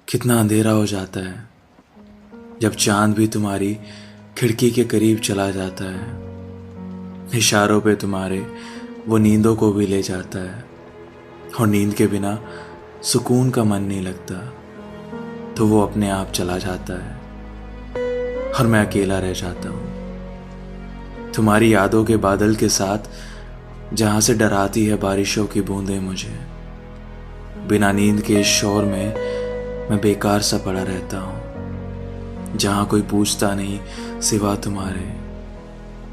कितना अंधेरा हो जाता है जब चांद भी तुम्हारी खिड़की के करीब चला जाता है। इशारों पे तुम्हारे वो नींदों को भी ले जाता है, और नींद के बिना सुकून का मन नहीं लगता, तो वो अपने आप चला जाता है और मैं अकेला रह जाता हूँ तुम्हारी यादों के बादल के साथ, जहाँ से डराती है बारिशों की बूंदें मुझे। बिना नींद के इस शोर में मैं बेकार सा पड़ा रहता हूँ, जहाँ कोई पूछता नहीं सिवा तुम्हारे,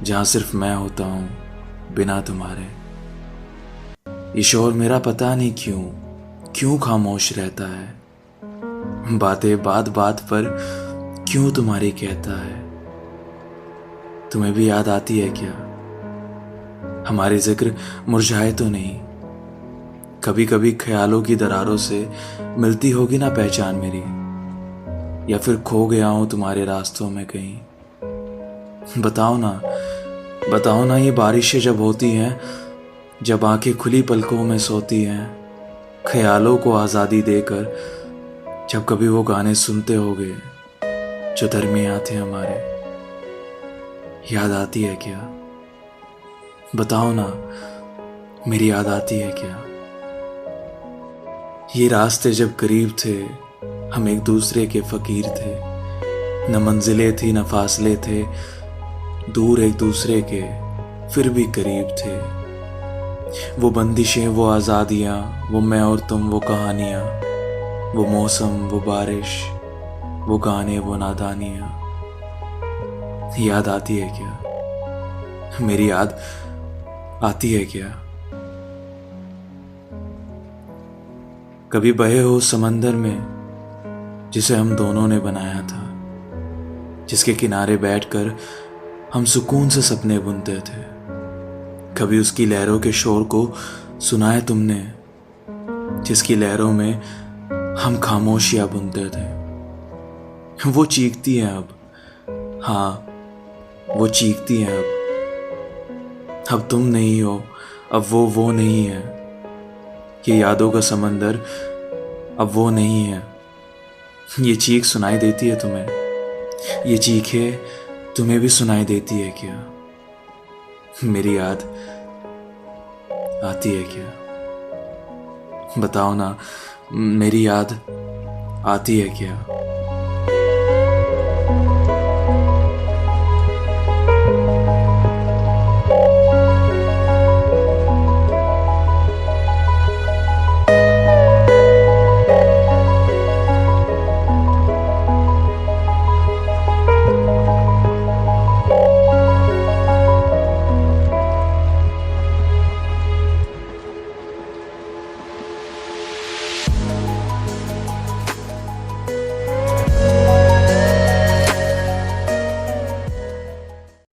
जहाँ सिर्फ मैं होता हूँ बिना तुम्हारे। ये शोर मेरा पता नहीं क्यों खामोश रहता है, बातें बात बात पर क्यों तुम्हारी कहता है। तुम्हें भी याद आती है क्या? हमारे जिक्र मुरझाए तो नहीं? कभी कभी ख्यालों की दरारों से मिलती होगी ना पहचान मेरी, या फिर खो गया हूं तुम्हारे रास्तों में कहीं। बताओ ना ये बारिशें जब होती हैं, जब आंखें खुली पलकों में सोती हैं, ख्यालों को आज़ादी देकर, जब कभी वो गाने सुनते होगे जो दरमियाँ थे हमारे, याद आती है क्या? बताओ ना, मेरी याद आती है क्या? ये रास्ते जब करीब थे, हम एक दूसरे के फकीर थे, न मंजिलें थी न फासले थे, दूर एक दूसरे के फिर भी करीब थे। वो बंदिशें, वो आज़ादियाँ, वो मैं और तुम, वो कहानियाँ, वो मौसम, वो बारिश, वो गाने, वो नादानियाँ, याद आती है क्या? मेरी याद आती है क्या? कभी बहे हो समंदर में जिसे हम दोनों ने बनाया था, जिसके किनारे बैठकर हम सुकून से सपने बुनते थे। कभी उसकी लहरों के शोर को सुना है तुमने, जिसकी लहरों में हम खामोशियां बुनते थे। वो चीखती हैं अब, हाँ वो चीखती हैं अब तुम नहीं हो, अब वो नहीं है। ये यादों का समंदर अब वो नहीं है। ये चीख सुनाई देती है तुम्हें? ये चीखें तुम्हें भी सुनाई देती है क्या? मेरी याद आती है क्या? बताओ ना, मेरी याद आती है क्या?